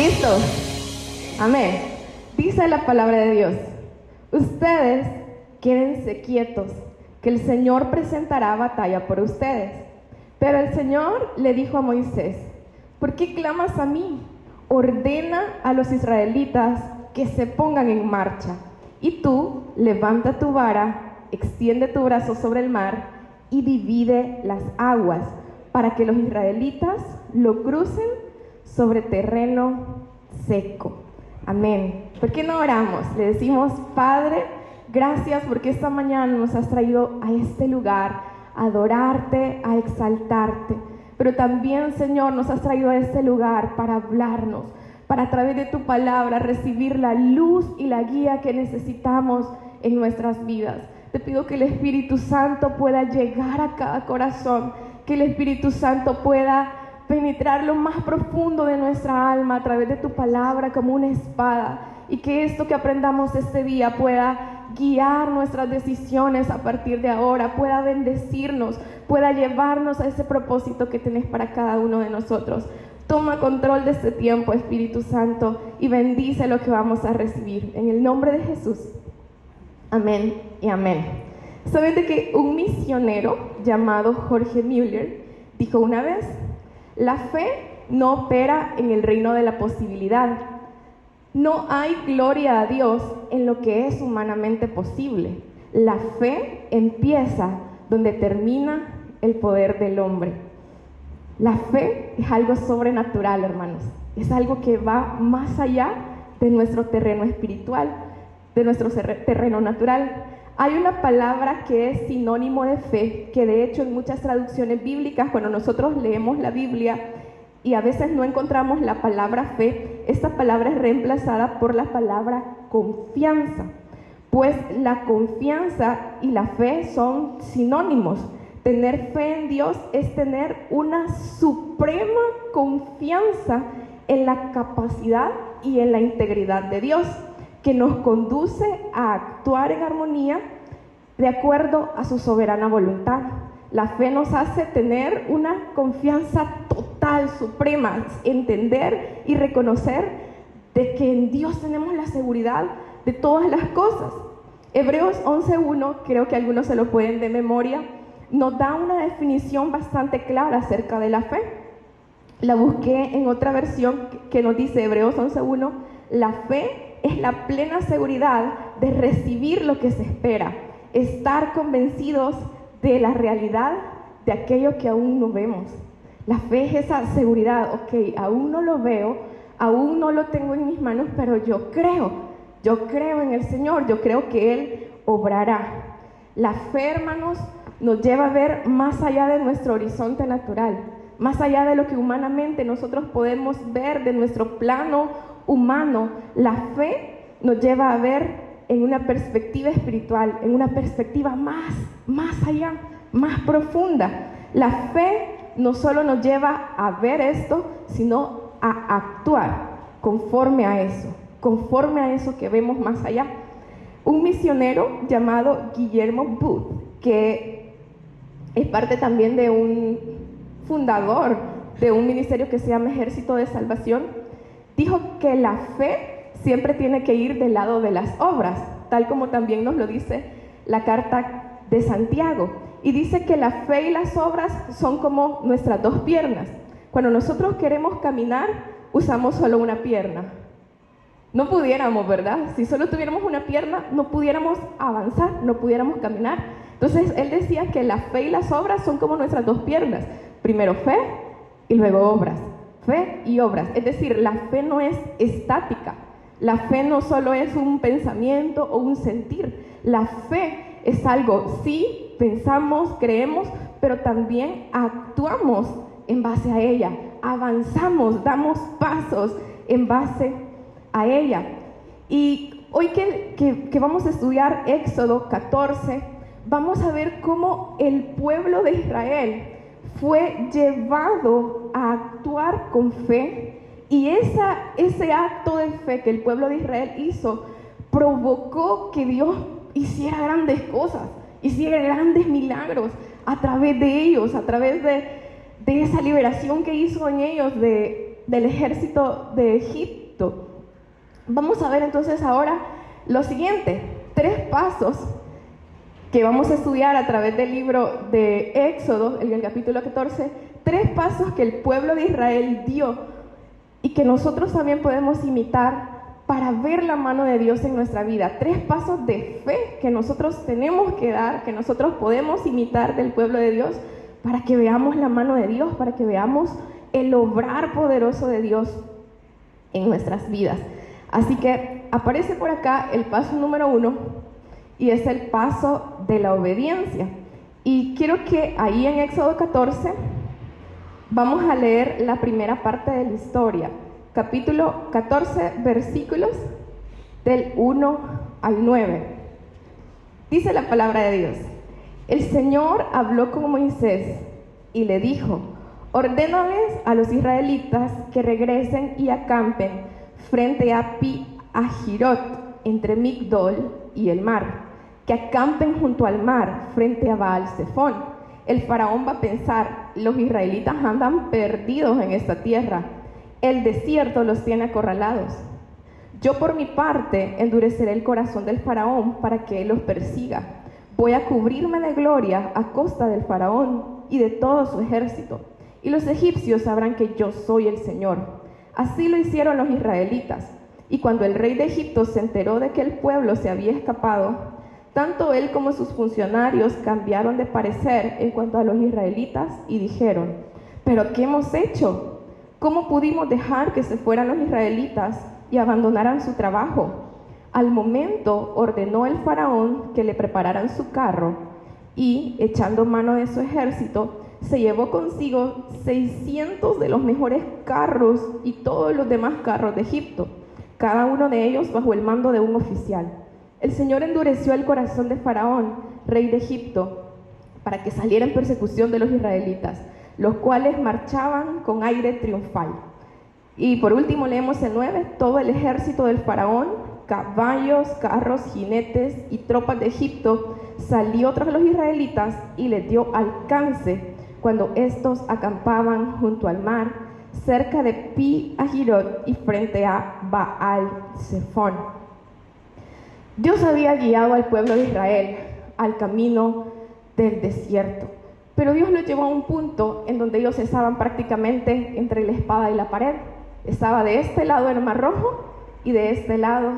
¿Listos? Amén. Dice la palabra de Dios: ustedes quédense quietos, que el Señor presentará batalla por ustedes. Pero el Señor le dijo a Moisés: ¿por qué clamas a mí? Ordena a los israelitas que se pongan en marcha. Y tú levanta tu vara, extiende tu brazo sobre el mar y divide las aguas, para que los israelitas lo crucen sobre terreno seco. Amén. ¿Por qué no oramos? Le decimos: Padre, gracias porque esta mañana nos has traído a este lugar a adorarte, a exaltarte. Pero también, Señor, nos has traído a este lugar para hablarnos, para a través de tu palabra recibir la luz y la guía que necesitamos en nuestras vidas. Te pido que el Espíritu Santo pueda llegar a cada corazón, que el Espíritu Santo pueda penetrar lo más profundo de nuestra alma a través de tu palabra como una espada, y que esto que aprendamos este día pueda guiar nuestras decisiones a partir de ahora, pueda bendecirnos, pueda llevarnos a ese propósito que tenés para cada uno de nosotros. Toma control de este tiempo, Espíritu Santo, y bendice lo que vamos a recibir. En el nombre de Jesús. Amén y amén. ¿Saben de que un misionero llamado Jorge Müller dijo una vez: la fe no opera en el reino de la posibilidad? No hay gloria a Dios en lo que es humanamente posible. La fe empieza donde termina el poder del hombre. La fe es algo sobrenatural, hermanos. Es algo que va más allá de nuestro terreno espiritual, de nuestro terreno natural. Hay una palabra que es sinónimo de fe, que de hecho en muchas traducciones bíblicas, cuando nosotros leemos la Biblia y a veces no encontramos la palabra fe, esta palabra es reemplazada por la palabra confianza. Pues la confianza y la fe son sinónimos. Tener fe en Dios es tener una suprema confianza en la capacidad y en la integridad de Dios, que nos conduce a actuar en armonía de acuerdo a su soberana voluntad. La fe nos hace tener una confianza total, suprema, entender y reconocer de que en Dios tenemos la seguridad de todas las cosas. Hebreos 11:1, creo que algunos se lo pueden de memoria, nos da una definición bastante clara acerca de la fe. La busqué en otra versión que nos dice, Hebreos 11:1, la fe es la plena seguridad de recibir lo que se espera, estar convencidos de la realidad de aquello que aún no vemos. La fe es esa seguridad: ok, aún no lo veo, aún no lo tengo en mis manos, pero yo creo en el Señor, yo creo que Él obrará. La fe, hermanos, nos lleva a ver más allá de nuestro horizonte natural, más allá de lo que humanamente nosotros podemos ver, de nuestro plano humano. La fe nos lleva a ver en una perspectiva espiritual, en una perspectiva más allá, más profunda. La fe no solo nos lleva a ver esto, sino a actuar conforme a eso que vemos más allá. Un misionero llamado Guillermo Booth, que es parte también de un fundador de un ministerio que se llama Ejército de Salvación, dijo que la fe siempre tiene que ir del lado de las obras, tal como también nos lo dice la carta de Santiago. Y dice que la fe y las obras son como nuestras dos piernas. Cuando nosotros queremos caminar, usamos solo una pierna. No pudiéramos, ¿verdad? Si solo tuviéramos una pierna, no pudiéramos avanzar, no pudiéramos caminar. Entonces, él decía que la fe y las obras son como nuestras dos piernas. Primero fe y luego obras. Fe y obras. Es decir, la fe no es estática. La fe no solo es un pensamiento o un sentir. La fe es algo, sí, pensamos, creemos, pero también actuamos en base a ella. Avanzamos, damos pasos en base a ella. Y hoy que vamos a estudiar Éxodo 14, vamos a ver cómo el pueblo de Israel fue llevado a actuar con fe, y ese acto de fe que el pueblo de Israel hizo provocó que Dios hiciera grandes cosas, hiciera grandes milagros a través de ellos, a través de esa liberación que hizo en ellos de del ejército de Egipto. Vamos a ver entonces ahora lo siguiente, 3 pasos que vamos a estudiar a través del libro de Éxodo, en el capítulo 14, 3 pasos que el pueblo de Israel dio y que nosotros también podemos imitar para ver la mano de Dios en nuestra vida. 3 pasos de fe que nosotros tenemos que dar, que nosotros podemos imitar del pueblo de Dios para que veamos la mano de Dios, para que veamos el obrar poderoso de Dios en nuestras vidas. Así que aparece por acá el paso número 1 y es el paso de la obediencia. Y quiero que ahí en Éxodo 14 vamos a leer la primera parte de la historia. Capítulo 14, versículos del 1 al 9. Dice la palabra de Dios: el Señor habló con Moisés y le dijo: ordénales a los israelitas que regresen y acampen frente a Pi-Hahirot, entre Migdol y el mar, que acampen junto al mar, frente a Baal-Zephón. El faraón va a pensar: los israelitas andan perdidos en esta tierra, el desierto los tiene acorralados. Yo por mi parte endureceré el corazón del faraón para que él los persiga. Voy a cubrirme de gloria a costa del faraón y de todo su ejército, y los egipcios sabrán que yo soy el Señor. Así lo hicieron los israelitas, y cuando el rey de Egipto se enteró de que el pueblo se había escapado, tanto él como sus funcionarios cambiaron de parecer en cuanto a los israelitas y dijeron: ¿pero qué hemos hecho? ¿Cómo pudimos dejar que se fueran los israelitas y abandonaran su trabajo? Al momento ordenó el faraón que le prepararan su carro y, echando mano de su ejército, se llevó consigo 600 de los mejores carros y todos los demás carros de Egipto, cada uno de ellos bajo el mando de un oficial. El Señor endureció el corazón de Faraón, rey de Egipto, para que saliera en persecución de los israelitas, los cuales marchaban con aire triunfal. Y por último leemos el 9: todo el ejército del faraón, caballos, carros, jinetes y tropas de Egipto, salió tras los israelitas y les dio alcance cuando estos acampaban junto al mar, cerca de Pi-Hahirot y frente a Baal-Zephón. Dios había guiado al pueblo de Israel al camino del desierto, pero Dios los llevó a un punto en donde ellos estaban prácticamente entre la espada y la pared. Estaba de este lado el Mar Rojo y de este lado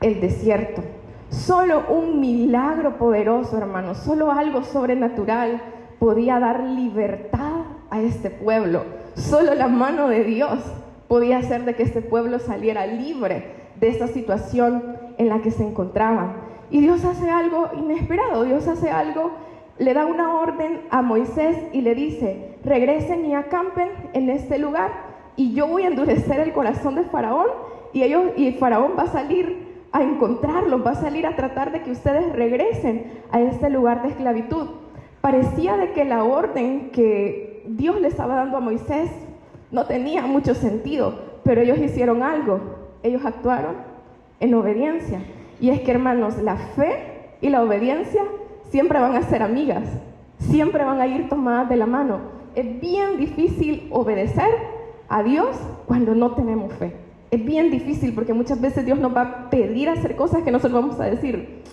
el desierto. Solo un milagro poderoso, hermanos, solo algo sobrenatural podía dar libertad a este pueblo. Solo la mano de Dios podía hacer de que este pueblo saliera libre de esta situación en la que se encontraban. Y Dios hace algo inesperado. Dios hace algo, le da una orden a Moisés y le dice: regresen y acampen en este lugar, y yo voy a endurecer el corazón de Faraón, y Faraón va a salir a encontrarlos, va a salir a tratar de que ustedes regresen a este lugar de esclavitud. Parecía de que la orden que Dios le estaba dando a Moisés no tenía mucho sentido, pero ellos hicieron algo. Ellos actuaron en obediencia. Y es que, hermanos, la fe y la obediencia siempre van a ser amigas, siempre van a ir tomadas de la mano. Es bien difícil obedecer a Dios cuando no tenemos fe. Es bien difícil porque muchas veces Dios nos va a pedir hacer cosas que nosotros vamos a decir: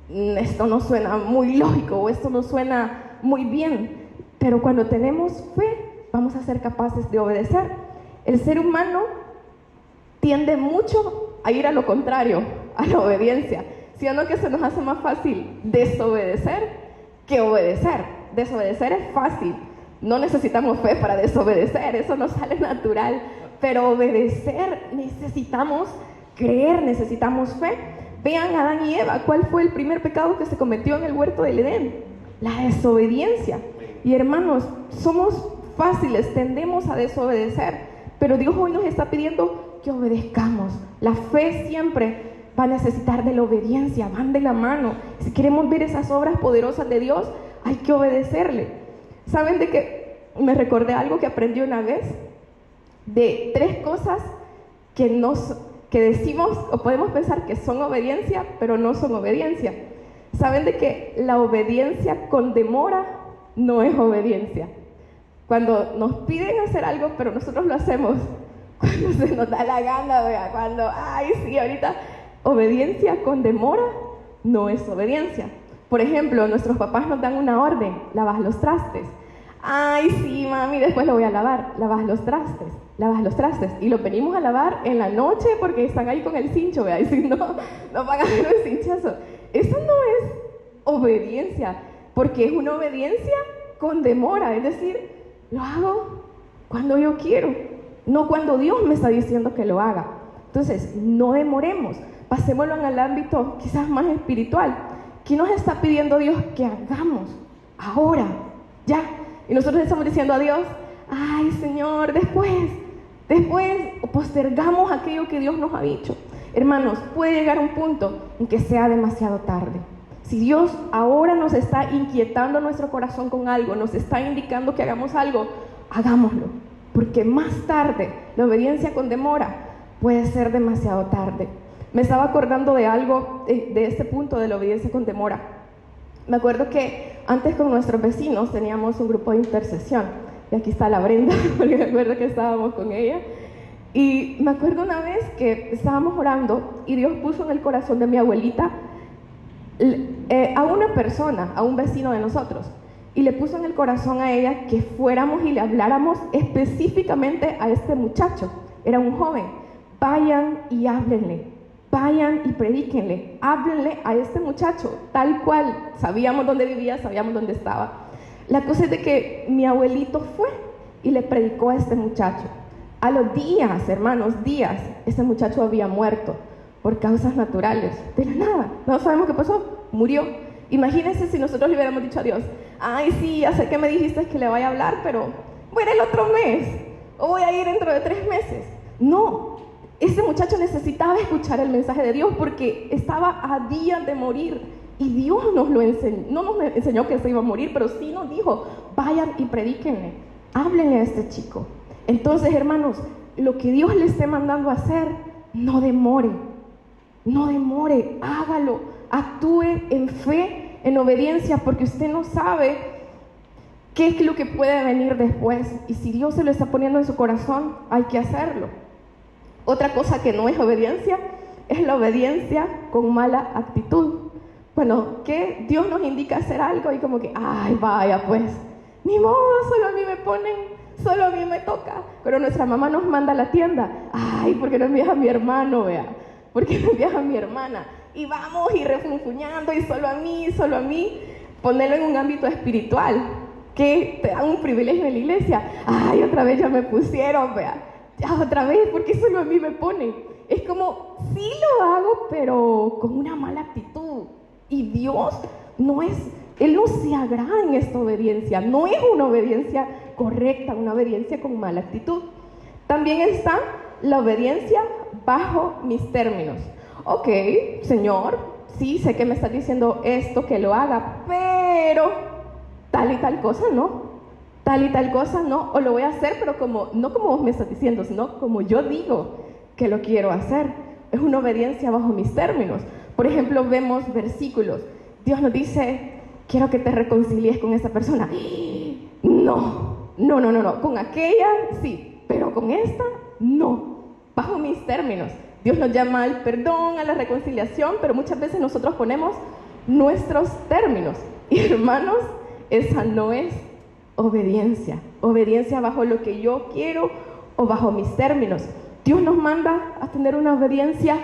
esto no suena muy lógico o esto no suena muy bien. Pero cuando tenemos fe, vamos a ser capaces de obedecer. El ser humano tiende mucho a ir a lo contrario, a la obediencia. ¿Sí o no que se nos hace más fácil desobedecer que obedecer? Desobedecer es fácil. No necesitamos fe para desobedecer, eso nos sale natural. Pero obedecer necesitamos creer, necesitamos fe. Vean a Adán y Eva, ¿cuál fue el primer pecado que se cometió en el huerto del Edén? La desobediencia. Y hermanos, somos fáciles, tendemos a desobedecer, pero Dios hoy nos está pidiendo que obedezcamos. La fe siempre va a necesitar de la obediencia, van de la mano. Si queremos ver esas obras poderosas de Dios, hay que obedecerle. ¿Saben de qué? Me recordé algo que aprendí una vez, de 3 cosas que decimos o podemos pensar que son obediencia, pero no son obediencia. ¿Saben de que la obediencia con demora no es obediencia? cuando nos piden hacer algo, pero nosotros lo hacemos cuando se nos da la gana, vea, cuando, ay, sí, ahorita, obediencia con demora no es obediencia. Por ejemplo, nuestros papás nos dan una orden, lavas los trastes. Ay, sí, mami, después lo voy a lavar, lavas los trastes, y los venimos a lavar en la noche porque están ahí con el cincho, vea, y si no, no van a ver el cinchazo. Eso no es obediencia, porque es una obediencia con demora, es decir, lo hago cuando yo quiero, no cuando Dios me está diciendo que lo haga. Entonces, no demoremos, pasémoslo en el ámbito quizás más espiritual. ¿Qué nos está pidiendo Dios que hagamos ahora, ya? Y nosotros estamos diciendo a Dios, ay Señor, después postergamos aquello que Dios nos ha dicho. Hermanos, puede llegar un punto en que sea demasiado tarde. Si Dios ahora nos está inquietando nuestro corazón con algo, nos está indicando que hagamos algo, hagámoslo. Porque más tarde, la obediencia con demora puede ser demasiado tarde. Me estaba acordando de algo, de este punto de la obediencia con demora. Me acuerdo que antes con nuestros vecinos teníamos un grupo de intercesión. Y aquí está la Brenda, porque me acuerdo que estábamos con ella. Y me acuerdo una vez que estábamos orando y Dios puso en el corazón de mi abuelita a una persona, a un vecino de nosotros. Y le puso en el corazón a ella que fuéramos y le habláramos específicamente a este muchacho. Era un joven. Vayan y háblenle. Vayan y predíquenle, háblenle a este muchacho, tal cual, sabíamos dónde vivía, sabíamos dónde estaba. La cosa es de que mi abuelito fue y le predicó a este muchacho. A los días, hermanos, este muchacho había muerto por causas naturales, de la nada, no sabemos qué pasó, murió. Imagínense si nosotros le hubiéramos dicho a Dios, ay sí, ya sé que me dijiste que le vaya a hablar, pero voy a ir el otro mes, o voy a ir dentro de 3 meses. No. Ese muchacho necesitaba escuchar el mensaje de Dios porque estaba a días de morir y Dios nos lo enseñó, no nos enseñó que se iba a morir, pero sí nos dijo, vayan y predíquenle, háblenle a este chico. Entonces, hermanos, lo que Dios le esté mandando a hacer, no demore, hágalo, actúe en fe, en obediencia, porque usted no sabe qué es lo que puede venir después, y si Dios se lo está poniendo en su corazón, hay que hacerlo. Otra cosa que no es obediencia, es la obediencia con mala actitud. Bueno, que Dios nos indica hacer algo y como que, ay, vaya pues, ni modo, solo a mí me ponen, solo a mí me toca. Pero nuestra mamá nos manda a la tienda, ay, ¿por qué no envías a mi hermano, vea? ¿Por qué no envías a mi hermana? Y vamos y refunfuñando y solo a mí, ponerlo en un ámbito espiritual, que te dan un privilegio en la iglesia. Ay, otra vez ya me pusieron, vea. Ya otra vez, porque solo a mí me ponen. Es como, sí lo hago, pero con una mala actitud. Y Dios Él no se agrada en esta obediencia. No es una obediencia correcta, una obediencia con mala actitud. También está la obediencia bajo mis términos. Ok, Señor, sí, sé que me estás diciendo esto, que lo haga, pero tal y tal cosa no. Tal y tal cosa no, o lo voy a hacer, pero no como vos me estás diciendo, sino como yo digo que lo quiero hacer. Es una obediencia bajo mis términos. Por ejemplo, vemos versículos. Dios nos dice, quiero que te reconcilies con esa persona. No. Con aquella sí, pero con esta no. Bajo mis términos. Dios nos llama al perdón, a la reconciliación, pero muchas veces nosotros ponemos nuestros términos. Y hermanos, esa no es obediencia bajo lo que yo quiero o bajo mis términos. Dios nos manda a tener una obediencia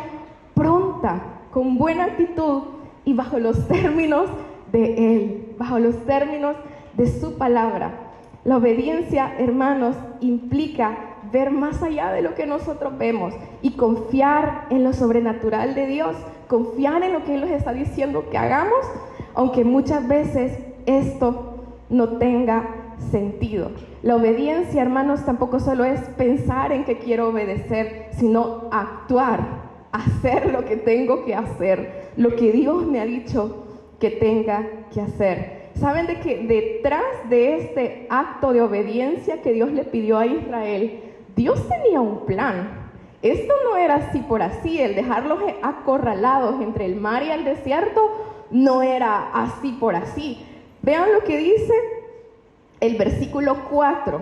pronta, con buena actitud y bajo los términos de Él, bajo los términos de su palabra. La obediencia, hermanos, implica ver más allá de lo que nosotros vemos y confiar en lo sobrenatural de Dios, confiar en lo que Él nos está diciendo que hagamos, aunque muchas veces esto no tenga sentido. La obediencia, hermanos, tampoco solo es pensar en que quiero obedecer, sino actuar, hacer lo que tengo que hacer, lo que Dios me ha dicho que tenga que hacer. ¿Saben de que detrás de este acto de obediencia que Dios le pidió a Israel, Dios tenía un plan? Esto no era así por así, el dejarlos acorralados entre el mar y el desierto no era así por así. Vean lo que dice el versículo 4.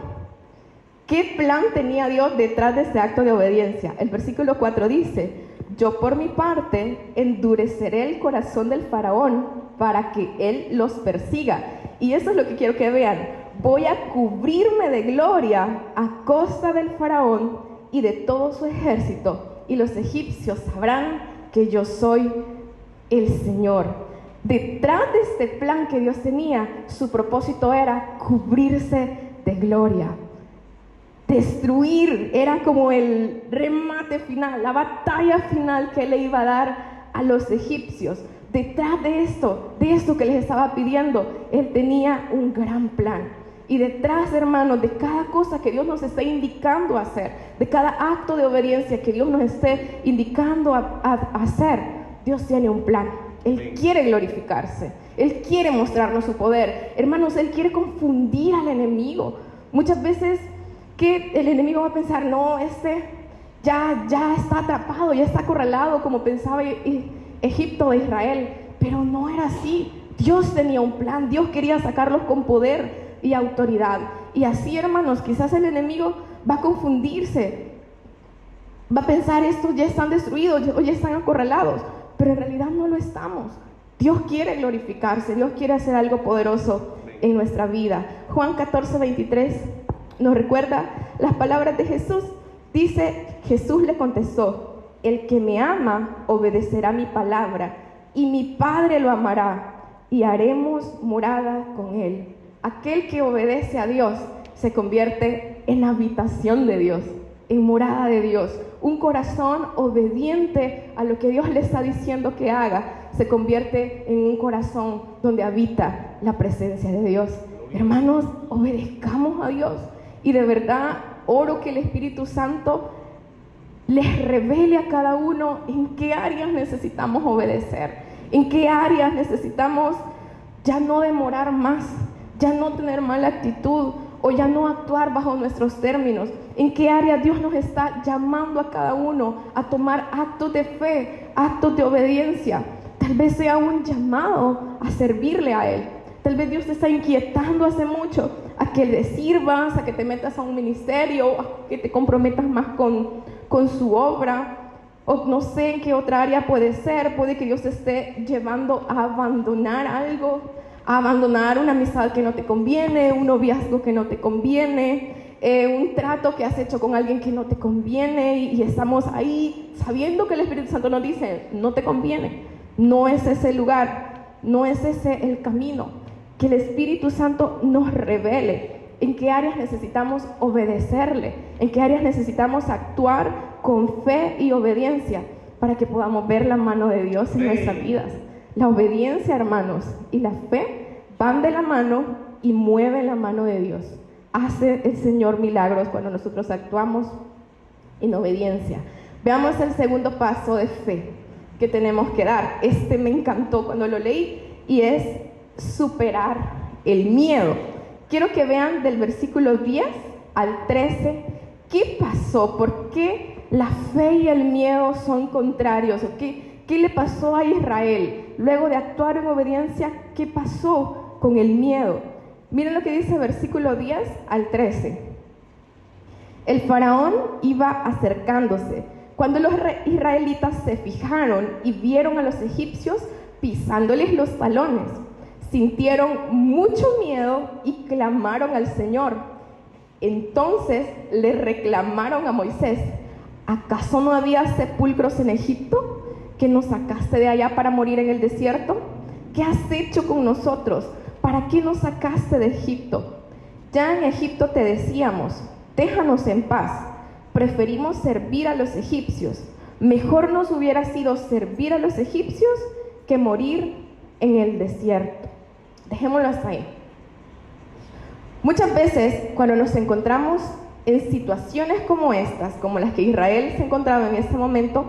¿Qué plan tenía Dios detrás de este acto de obediencia? El versículo 4 dice: yo por mi parte endureceré el corazón del faraón para que él los persiga. Y eso es lo que quiero que vean. Voy a cubrirme de gloria a costa del faraón y de todo su ejército, y los egipcios sabrán que yo soy el Señor. Detrás de este plan que Dios tenía, su propósito era cubrirse de gloria. Destruir era como el remate final, la batalla final que le iba a dar a los egipcios. Detrás de esto que les estaba pidiendo, Él tenía un gran plan. Y detrás, hermanos, de cada cosa que Dios nos está indicando hacer, de cada acto de obediencia que Dios nos esté indicando a hacer, Dios tiene un plan. Él quiere glorificarse, Él quiere mostrarnos su poder. Hermanos, Él quiere confundir al enemigo. Muchas veces que el enemigo va a pensar: no, ya está atrapado, ya está acorralado, como pensaba Egipto de Israel. Pero no era así. Dios tenía un plan, Dios quería sacarlos con poder y autoridad. Y así, hermanos, quizás el enemigo va a confundirse, va a pensar: estos ya están destruidos o ya están acorralados, pero en realidad no lo estamos. Dios quiere glorificarse, Dios quiere hacer algo poderoso en nuestra vida. Juan 14:23 nos recuerda las palabras de Jesús. Dice: Jesús le contestó: el que me ama obedecerá mi palabra, y mi Padre lo amará, y haremos morada con él. Aquel que obedece a Dios se convierte en habitación de Dios, en morada de Dios. Un corazón obediente a lo que Dios le está diciendo que haga se convierte en un corazón donde habita la presencia de Dios. Hermanos, obedezcamos a Dios. Y de verdad oro que el Espíritu Santo les revele a cada uno en qué áreas necesitamos obedecer, en qué áreas necesitamos ya no demorar más, ya no tener mala actitud o ya no actuar bajo nuestros términos. En qué áreas Dios nos está llamando a cada uno a tomar actos de fe, actos de obediencia. Tal vez sea un llamado a servirle a Él. Tal vez Dios te está inquietando hace mucho a que le sirvas, a que te metas a un ministerio, a que te comprometas más con su obra, o no sé en qué otra área puede ser. Puede que Dios te esté llevando a abandonar algo, a abandonar una amistad que no te conviene, un noviazgo que no te conviene, un trato que has hecho con alguien que no te conviene, y estamos ahí sabiendo que el Espíritu Santo nos dice: no te conviene, no es ese el lugar, no es ese el camino. Que el Espíritu Santo nos revele en qué áreas necesitamos obedecerle, en qué áreas necesitamos actuar con fe y obediencia para que podamos ver la mano de Dios en nuestras vidas. La obediencia, hermanos, y la fe van de la mano y mueven la mano de Dios. Hace el Señor milagros cuando nosotros actuamos en obediencia. Veamos el segundo paso de fe que tenemos que dar. Me encantó cuando lo leí, y es superar el miedo. Quiero que vean del versículo 10 al 13 qué pasó, por qué la fe y el miedo son contrarios, o qué le pasó a Israel luego de actuar en obediencia. ¿Qué pasó con el miedo? Miren lo que dice versículo 10 al 13. El faraón iba acercándose cuando los israelitas se fijaron y vieron a los egipcios pisándoles los talones. Sintieron mucho miedo y clamaron al Señor. Entonces le reclamaron a Moisés: ¿acaso no había sepulcros en Egipto, que nos sacaste de allá para morir en el desierto? ¿Qué has hecho con nosotros? ¿Para qué nos sacaste de Egipto? Ya en Egipto te decíamos: déjanos en paz, preferimos servir a los egipcios. Mejor nos hubiera sido servir a los egipcios que morir en el desierto. Dejémoslo hasta ahí. Muchas veces cuando nos encontramos en situaciones como estas, como las que Israel se encontraba en este momento,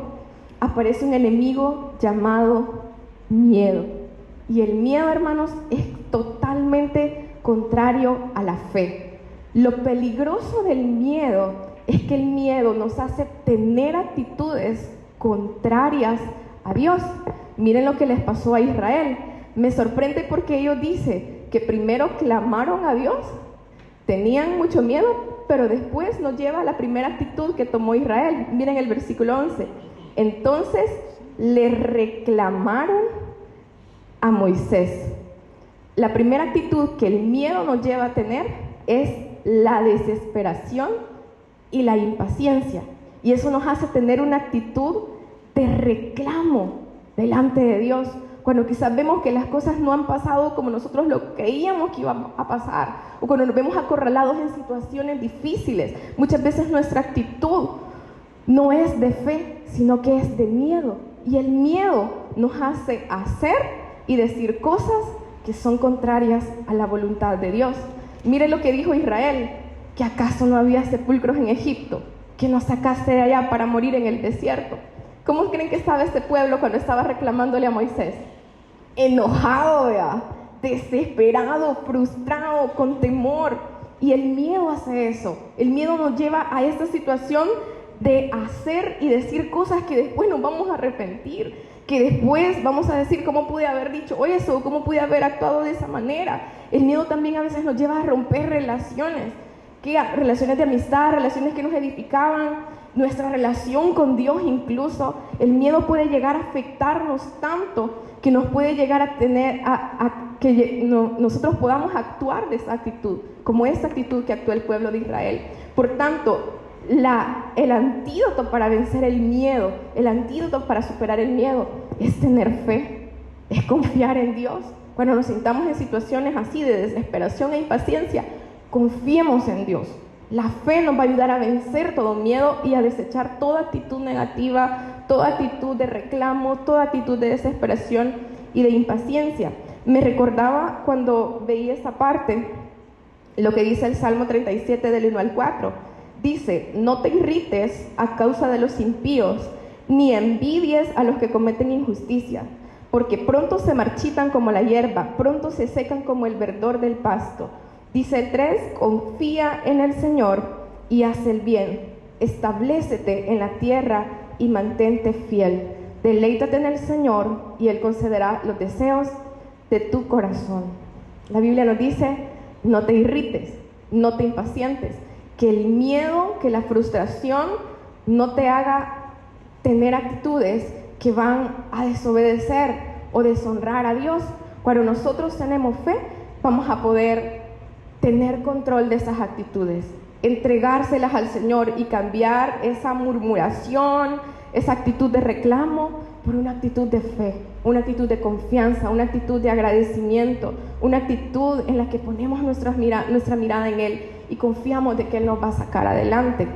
aparece un enemigo llamado miedo. Y el miedo, hermanos, es totalmente contrario a la fe. Lo peligroso del miedo es que el miedo nos hace tener actitudes contrarias a Dios. Miren lo que les pasó a Israel. Me sorprende porque ellos dicen que primero clamaron a Dios, y luego actuaron en obediencia. Pero ¿qué pasó? El miedo Tenían mucho miedo, pero después nos lleva a la primera actitud que tomó Israel. Miren el versículo 11. Entonces le reclamaron a Moisés. La primera actitud que el miedo nos lleva a tener es la desesperación y la impaciencia. Y eso nos hace tener una actitud de reclamo delante de Dios, cuando quizás vemos que las cosas no han pasado como nosotros lo creíamos que iban a pasar, o cuando nos vemos acorralados en situaciones difíciles. Muchas veces nuestra actitud no es de fe, sino que es de miedo. Y el miedo nos hace hacer y decir cosas que son contrarias a la voluntad de Dios. Mire lo que dijo Israel: ¿que acaso no había sepulcros en Egipto? ¿Que nos sacaste de allá para morir en el desierto? ¿Cómo creen que estaba este pueblo cuando estaba reclamándole a Moisés? Enojado, ¿verdad? Desesperado, frustrado, con temor. Y el miedo hace eso. El miedo nos lleva a esta situación de hacer y decir cosas que después nos vamos a arrepentir, que después vamos a decir: ¿cómo pude haber dicho eso? ¿Cómo pude haber actuado de esa manera? El miedo también a veces nos lleva a romper relaciones, relaciones de amistad, relaciones que nos edificaban, nuestra relación con Dios incluso. El miedo puede llegar a afectarnos tanto que nos puede llegar a tener nosotros podamos actuar de esa actitud, como esa actitud que actuó el pueblo de Israel. Por tanto, el antídoto para vencer el miedo, el antídoto para superar el miedo, es tener fe, es confiar en Dios. Cuando nos sintamos en situaciones así de desesperación e impaciencia, confiemos en Dios. La fe nos va a ayudar a vencer todo miedo y a desechar toda actitud negativa, toda actitud de reclamo, toda actitud de desesperación y de impaciencia. Me recordaba cuando veía esta parte, lo que dice el Salmo 37 del 1 al 4. Dice: no te irrites a causa de los impíos, ni envidies a los que cometen injusticia, porque pronto se marchitan como la hierba, pronto se secan como el verdor del pasto. Dice el 3: confía en el Señor y haz el bien, establécete en la tierra y mantente fiel. Deleítate en el Señor y Él concederá los deseos de tu corazón. La Biblia nos dice: no te irrites, no te impacientes, que el miedo, que la frustración no te haga tener actitudes que van a desobedecer o deshonrar a Dios. Cuando nosotros tenemos fe, vamos a poder tener control de esas actitudes, entregárselas al Señor y cambiar esa murmuración, esa actitud de reclamo por una actitud de fe, una actitud de confianza, una actitud de agradecimiento, una actitud en la que ponemos nuestra mirada en Él y confiamos de que Él nos va a sacar adelante.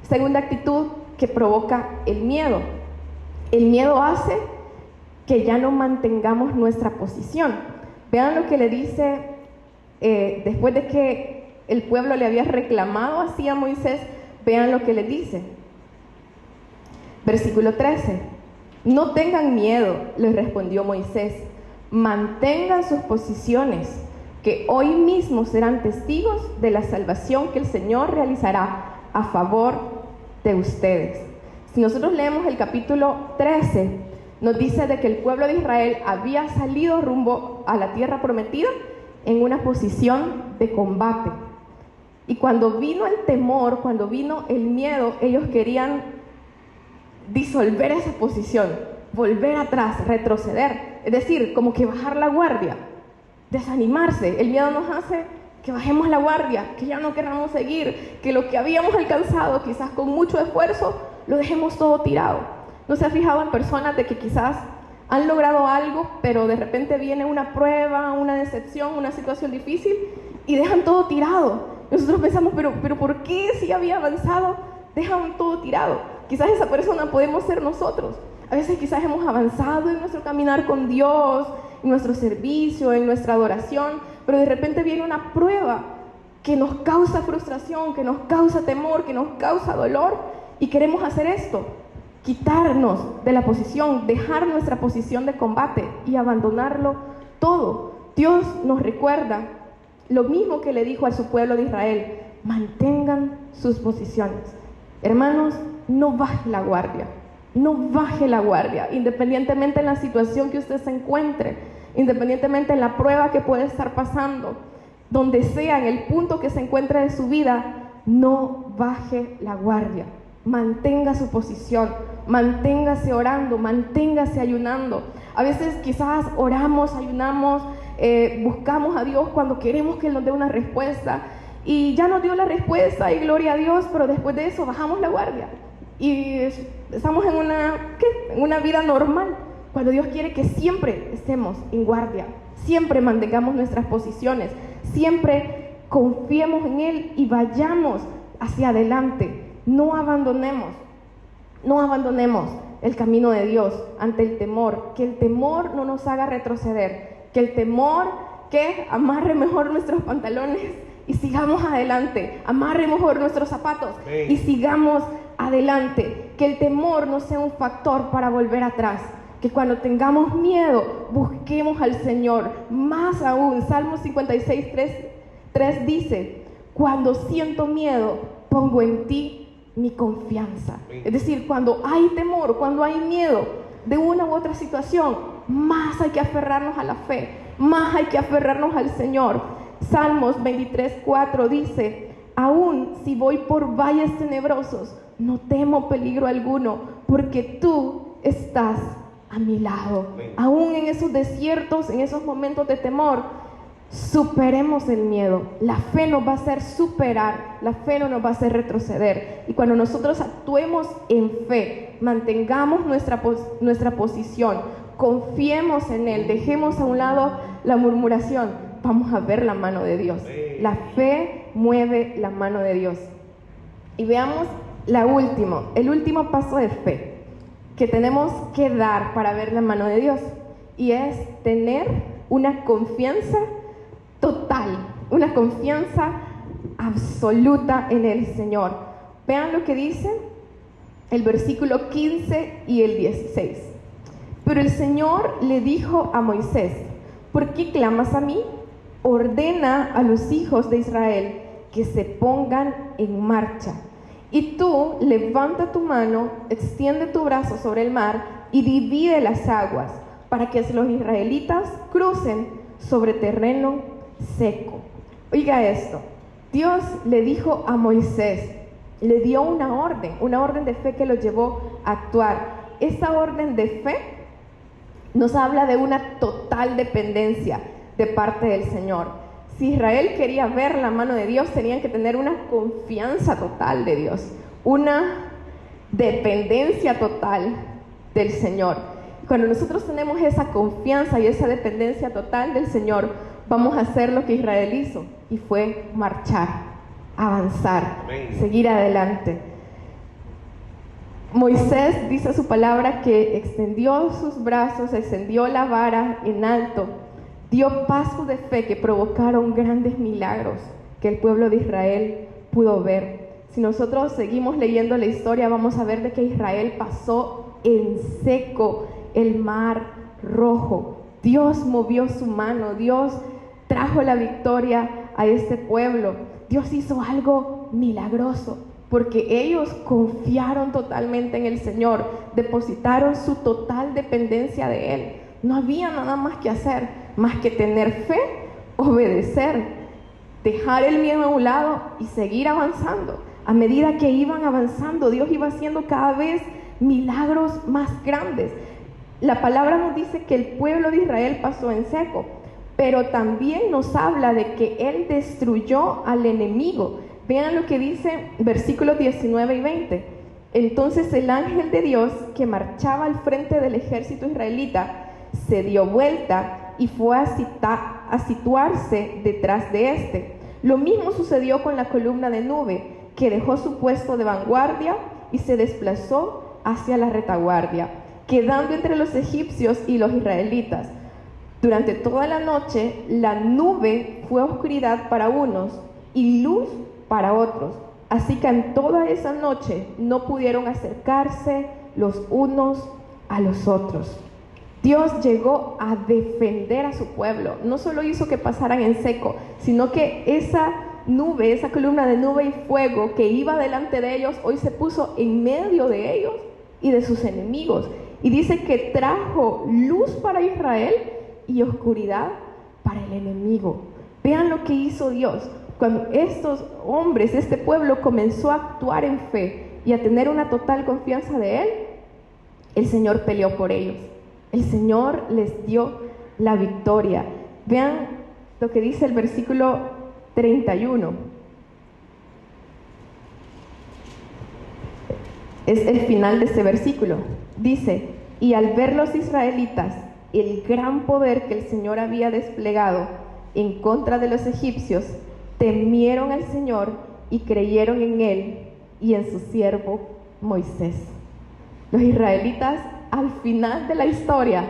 Segunda actitud que provoca el miedo. El miedo hace que ya no mantengamos nuestra posición. Vean lo que le dice después de que el pueblo le había reclamado así a Moisés. Vean lo que le dice. Versículo 13. No tengan miedo, les respondió Moisés, mantengan sus posiciones, que hoy mismo serán testigos de la salvación que el Señor realizará a favor de ustedes. Si nosotros leemos el capítulo 13, nos dice de que el pueblo de Israel había salido rumbo a la tierra prometida en una posición de combate. Y cuando vino el temor, cuando vino el miedo, ellos querían disolver esa posición, volver atrás, retroceder, es decir, como que bajar la guardia, desanimarse. El miedo nos hace que bajemos la guardia, que ya no queramos seguir, que lo que habíamos alcanzado quizás con mucho esfuerzo, lo dejemos todo tirado. ¿No se ha fijado en personas de que quizás han logrado algo, pero de repente viene una prueba, una decepción, una situación difícil y dejan todo tirado? Nosotros pensamos, pero ¿por qué si había avanzado dejan todo tirado? Quizás esa persona podemos ser nosotros. A veces quizás hemos avanzado en nuestro caminar con Dios, en nuestro servicio, en nuestra adoración, pero de repente viene una prueba que nos causa frustración, que nos causa temor, que nos causa dolor, y queremos hacer esto: quitarnos de la posición, dejar nuestra posición de combate y abandonarlo todo. Dios nos recuerda lo mismo que le dijo a su pueblo de Israel: mantengan sus posiciones. Hermanos, no baje la guardia, no baje la guardia, independientemente en la situación que usted se encuentre, independientemente en la prueba que puede estar pasando. donde sea, en el punto que se encuentre de su vida, no baje la guardia. Mantenga su posición, manténgase orando, manténgase ayunando. A veces quizás oramos, ayunamos, buscamos a Dios cuando queremos que Él nos dé una respuesta, y ya nos dio la respuesta y gloria a Dios, pero después de eso bajamos la guardia y estamos en una vida normal, cuando Dios quiere que siempre estemos en guardia, siempre mantengamos nuestras posiciones, siempre confiemos en Él y vayamos hacia adelante. No abandonemos el camino de Dios ante el temor, que el temor no nos haga retroceder, que el temor que amarre mejor nuestros pantalones y sigamos adelante, amarre mejor nuestros zapatos y sigamos adelante, que el temor no sea un factor para volver atrás, que cuando tengamos miedo busquemos al Señor. Más aún, Salmo 56:3 dice: cuando siento miedo, pongo en ti mi confianza. Es decir, cuando hay temor, cuando hay miedo de una u otra situación, más hay que aferrarnos a la fe, más hay que aferrarnos al Señor. Salmos 23:4 dice: aún si voy por valles tenebrosos, no temo peligro alguno, porque tú estás a mi lado. Aún en esos desiertos, en esos momentos de temor, superemos el miedo. La fe nos va a hacer superar, la fe no nos va a hacer retroceder. Y cuando nosotros actuemos en fe, mantengamos nuestra posición, confiemos en Él, dejemos a un lado la murmuración, vamos a ver la mano de Dios. La fe mueve la mano de Dios. Y veamos el último paso de fe que tenemos que dar para ver la mano de Dios, y es tener una confianza total, una confianza absoluta en el Señor. Vean lo que dice el versículo 15 y el 16. Pero el Señor le dijo a Moisés: ¿por qué clamas a mí? Ordena a los hijos de Israel que se pongan en marcha. Y tú levanta tu mano, extiende tu brazo sobre el mar y divide las aguas, para que los israelitas crucen sobre terreno seco. Oiga esto, Dios le dijo a Moisés, le dio una orden de fe que lo llevó a actuar. Esta orden de fe nos habla de una total dependencia de parte del Señor. Si Israel quería ver la mano de Dios, tenían que tener una confianza total de Dios, una dependencia total del Señor. Cuando nosotros tenemos esa confianza y esa dependencia total del Señor, vamos a hacer lo que Israel hizo, y fue marchar, avanzar, seguir adelante. Moisés dice su palabra que extendió sus brazos, extendió la vara en alto, dio pasos de fe que provocaron grandes milagros que el pueblo de Israel pudo ver. Si nosotros seguimos leyendo la historia, vamos a ver de que Israel pasó en seco el mar Rojo. Dios movió su mano, Dios trajo la victoria a este pueblo. Dios hizo algo milagroso, porque ellos confiaron totalmente en el Señor, depositaron su total dependencia de Él. No había nada más que hacer, más que tener fe, obedecer, dejar el miedo a un lado y seguir avanzando. A medida que iban avanzando, Dios iba haciendo cada vez milagros más grandes. La palabra nos dice que el pueblo de Israel pasó en seco, pero también nos habla de que Él destruyó al enemigo. Vean lo que dice versículos 19 y 20. Entonces el ángel de Dios, que marchaba al frente del ejército israelita, se dio vuelta y fue a situarse detrás de éste. Lo mismo sucedió con la columna de nube, que dejó su puesto de vanguardia y se desplazó hacia la retaguardia, quedando entre los egipcios y los israelitas. Durante toda la noche, la nube fue oscuridad para unos y luz para otros. Así que en toda esa noche no pudieron acercarse los unos a los otros. Dios llegó a defender a su pueblo. No solo hizo que pasaran en seco, sino que esa nube, esa columna de nube y fuego que iba delante de ellos, hoy se puso en medio de ellos y de sus enemigos. Y dice que trajo luz para Israel y oscuridad para el enemigo. Vean lo que hizo Dios. Cuando estos hombres, este pueblo comenzó a actuar en fe y a tener una total confianza de Él, el Señor peleó por ellos. El Señor les dio la victoria. Vean lo que dice el versículo 31. Es el final de este versículo. Dice: y al ver los israelitas el gran poder que el Señor había desplegado en contra de los egipcios, temieron al Señor y creyeron en Él y en su siervo Moisés. Los israelitas, al final de la historia,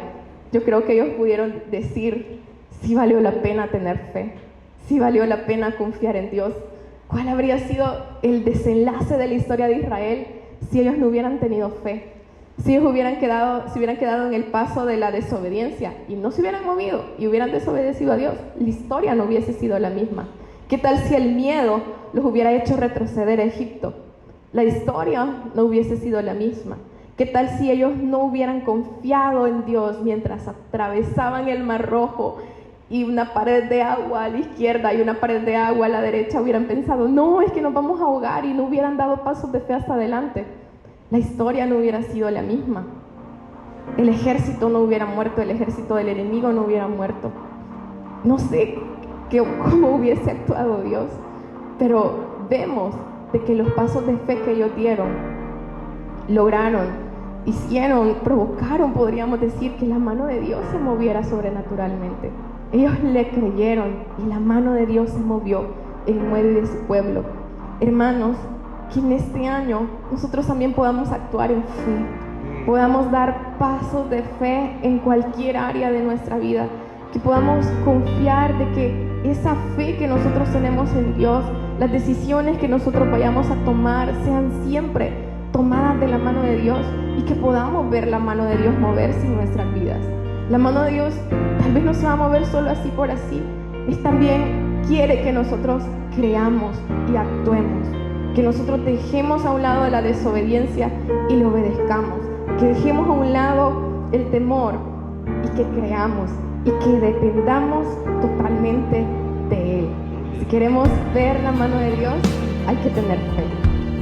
yo creo que ellos pudieron decir: sí valió la pena tener fe, sí valió la pena confiar en Dios. ¿Cuál habría sido el desenlace de la historia de Israel si ellos no hubieran tenido fe? Si ellos se hubieran quedado en el paso de la desobediencia y no se hubieran movido y hubieran desobedecido a Dios, la historia no hubiese sido la misma. ¿Qué tal si el miedo los hubiera hecho retroceder a Egipto? La historia no hubiese sido la misma. ¿Qué tal si ellos no hubieran confiado en Dios mientras atravesaban el Mar Rojo y una pared de agua a la izquierda y una pared de agua a la derecha? Hubieran pensado: no, es que nos vamos a ahogar, y no hubieran dado pasos de fe hasta adelante. La historia no hubiera sido la misma. El ejército no hubiera muerto, el ejército del enemigo no hubiera muerto. No sé cómo hubiese actuado Dios, pero vemos de que los pasos de fe que ellos dieron provocaron, podríamos decir, que la mano de Dios se moviera sobrenaturalmente. Ellos le creyeron y la mano de Dios se movió en medio de su pueblo. Hermanos, que en este año nosotros también podamos actuar en fe, podamos dar pasos de fe en cualquier área de nuestra vida, que podamos confiar de que esa fe que nosotros tenemos en Dios, las decisiones que nosotros vayamos a tomar sean siempre tomadas de la mano de Dios, y que podamos ver la mano de Dios moverse en nuestras vidas. La mano de Dios tal vez no se va a mover solo así por así, es también quiere que nosotros creamos y actuemos, que nosotros dejemos a un lado la desobediencia y le obedezcamos, que dejemos a un lado el temor y que creamos y que dependamos totalmente de Él. Si queremos ver la mano de Dios, hay que tener fe.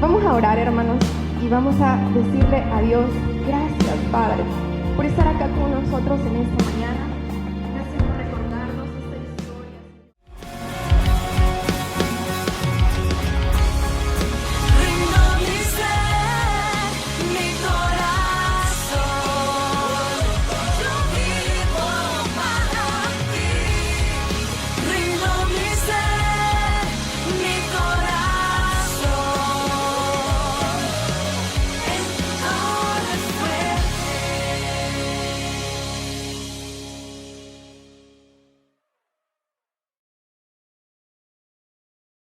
Vamos a orar, hermanos, y vamos a decirle a Dios: gracias, Padre, por estar acá con nosotros en esta mañana.